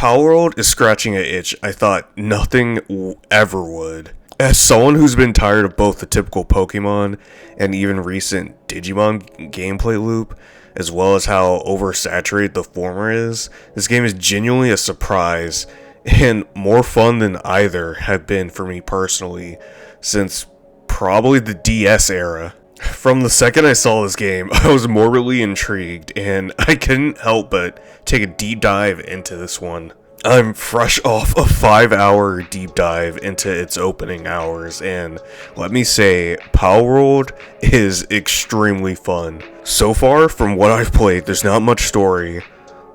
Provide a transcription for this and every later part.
Palworld is scratching an itch I thought nothing ever would. As someone who's been tired of both the typical Pokemon and even recent Digimon gameplay loop, as well as how oversaturated the former is, this game is genuinely a surprise and more fun than either have been for me personally since probably the DS era. From the second I saw this game, I was morbidly intrigued, and I couldn't help but take a deep dive into this one. I'm fresh off a 5-hour deep dive into its opening hours, and let me say, Palworld is extremely fun. So far, from what I've played, there's not much story,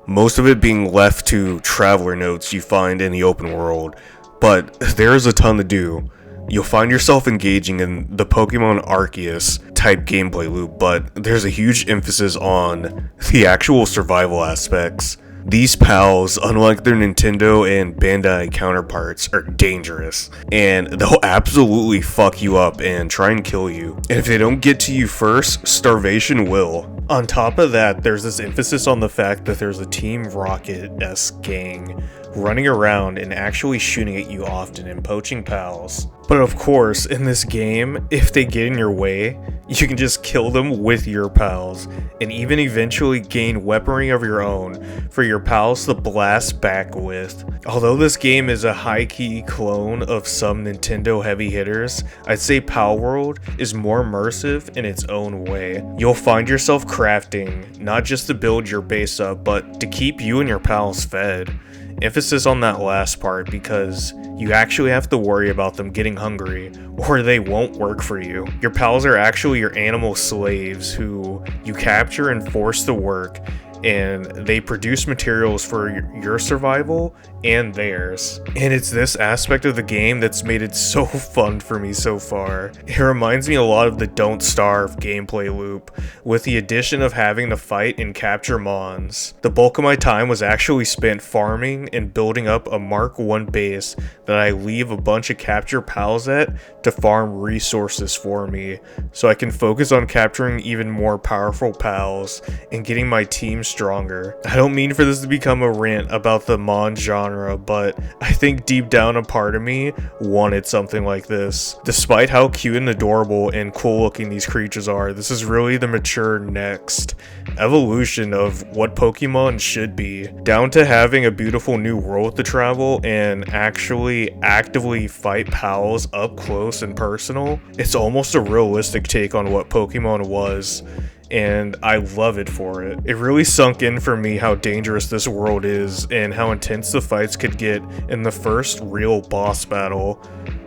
most of it being left to traveler notes you find in the open world, but there is a ton to do. You'll find yourself engaging in the Pokemon Arceus type gameplay loop, but there's a huge emphasis on the actual survival aspects. These pals, unlike their Nintendo and Bandai counterparts, are dangerous, and they'll absolutely fuck you up and try and kill you. And if they don't get to you first, starvation will. On top of that, there's this emphasis on the fact that there's a Team Rocket-esque gang running around and actually shooting at you often and poaching pals. But of course, in this game, if they get in your way, you can just kill them with your pals, and even eventually gain weaponry of your own for your pals to blast back with. Although this game is a high-key clone of some Nintendo heavy hitters, I'd say Palworld is more immersive in its own way. You'll find yourself crafting, not just to build your base up, but to keep you and your pals fed. Emphasis on that last part because you actually have to worry about them getting hungry or they won't work for you. Your pals are actually your animal slaves who you capture and force to work, and they produce materials for your survival and theirs. And it's this aspect of the game that's made it so fun for me so far. It reminds me a lot of the Don't Starve gameplay loop, with the addition of having to fight and capture mons. The bulk of my time was actually spent farming and building up a Mark 1 base that I leave a bunch of capture pals at to farm resources for me, so I can focus on capturing even more powerful pals and getting my team stronger. I don't mean for this to become a rant about the mon genre, but I think deep down a part of me wanted something like this. Despite how cute and adorable and cool looking these creatures are, this is really the mature next evolution of what Pokemon should be, down to having a beautiful new world to travel and actually actively fight pals up close and personal. It's almost a realistic take on what Pokemon was, and I love it for it. It really sunk in for me how dangerous this world is and how intense the fights could get in the first real boss battle.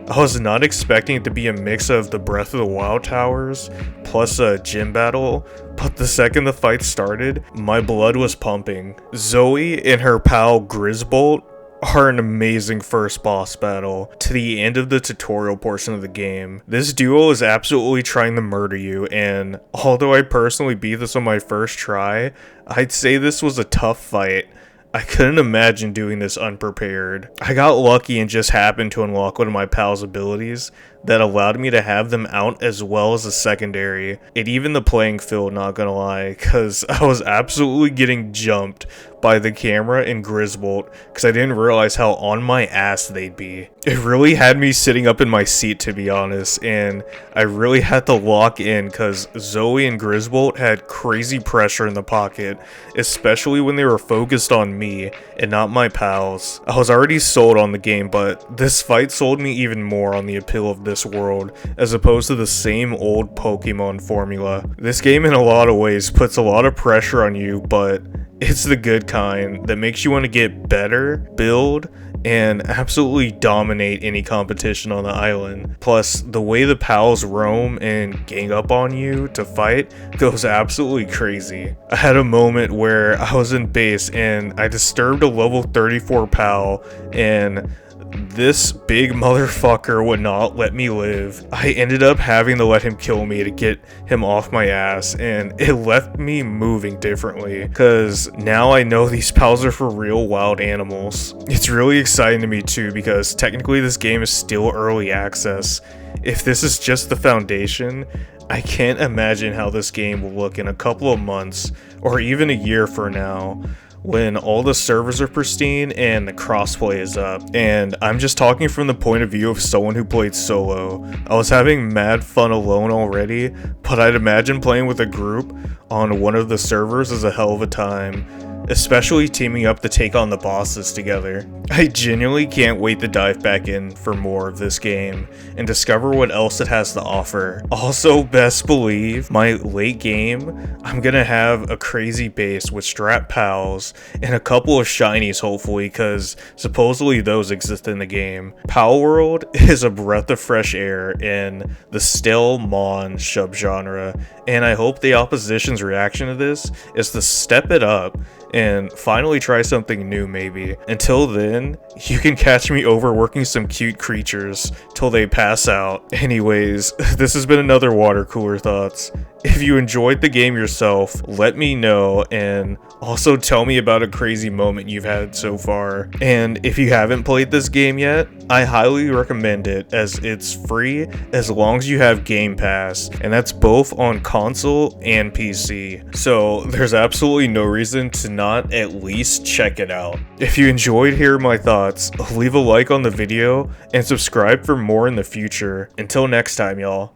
I was not expecting it to be a mix of the Breath of the Wild towers plus a gym battle, but the second the fight started, my blood was pumping. Zoe and her pal Grisbolt are an amazing first boss battle to the end of the tutorial portion of the game. This duo is absolutely trying to murder you, and although I personally beat this on my first try, I'd say this was a tough fight. I couldn't imagine doing this unprepared. I got lucky and just happened to unlock one of my pal's abilities that allowed me to have them out as well as a secondary. It evened the playing field, not gonna lie, cause I was absolutely getting jumped by the camera and Grisbolt because I didn't realize how on my ass they'd be. It really had me sitting up in my seat, to be honest, and I really had to lock in because Zoe and Grisbolt had crazy pressure in the pocket, especially when they were focused on me and not my pals. I was already sold on the game, but this fight sold me even more on the appeal of this world as opposed to the same old Pokemon formula. This game in a lot of ways puts a lot of pressure on you, but it's the good kind that makes you want to get better, build, and absolutely dominate any competition on the island. Plus, the way the pals roam and gang up on you to fight goes absolutely crazy. I had a moment where I was in base and I disturbed a level 34 pal, and this big motherfucker would not let me live. I ended up having to let him kill me to get him off my ass, and it left me moving differently because now I know these pals are for real wild animals. It's really exciting to me too because technically this game is still early access. If this is just the foundation, I can't imagine how this game will look in a couple of months or even a year from now, when all the servers are pristine and the crossplay is up. And I'm just talking from the point of view of someone who played solo. I was having mad fun alone already, but I'd imagine playing with a group on one of the servers is a hell of a time, especially teaming up to take on the bosses together. I genuinely can't wait to dive back in for more of this game and discover what else it has to offer. Also, best believe my late game, I'm gonna have a crazy base with strap pals and a couple of shinies hopefully, because supposedly those exist in the game. Palworld is a breath of fresh air in the still Mon subgenre, and I hope the opposition's reaction to this is to step it up and finally try something new maybe. Until then, you can catch me overworking some cute creatures till they pass out. Anyways, this has been another Water Cooler Thoughts. If you enjoyed the game yourself, let me know, and also tell me about a crazy moment you've had so far. And if you haven't played this game yet, I highly recommend it, as it's free as long as you have Game Pass, and that's both on console and PC. So there's absolutely no reason to not at least check it out. If you enjoyed hearing my thoughts, leave a like on the video and subscribe for more in the future. Until next time, y'all.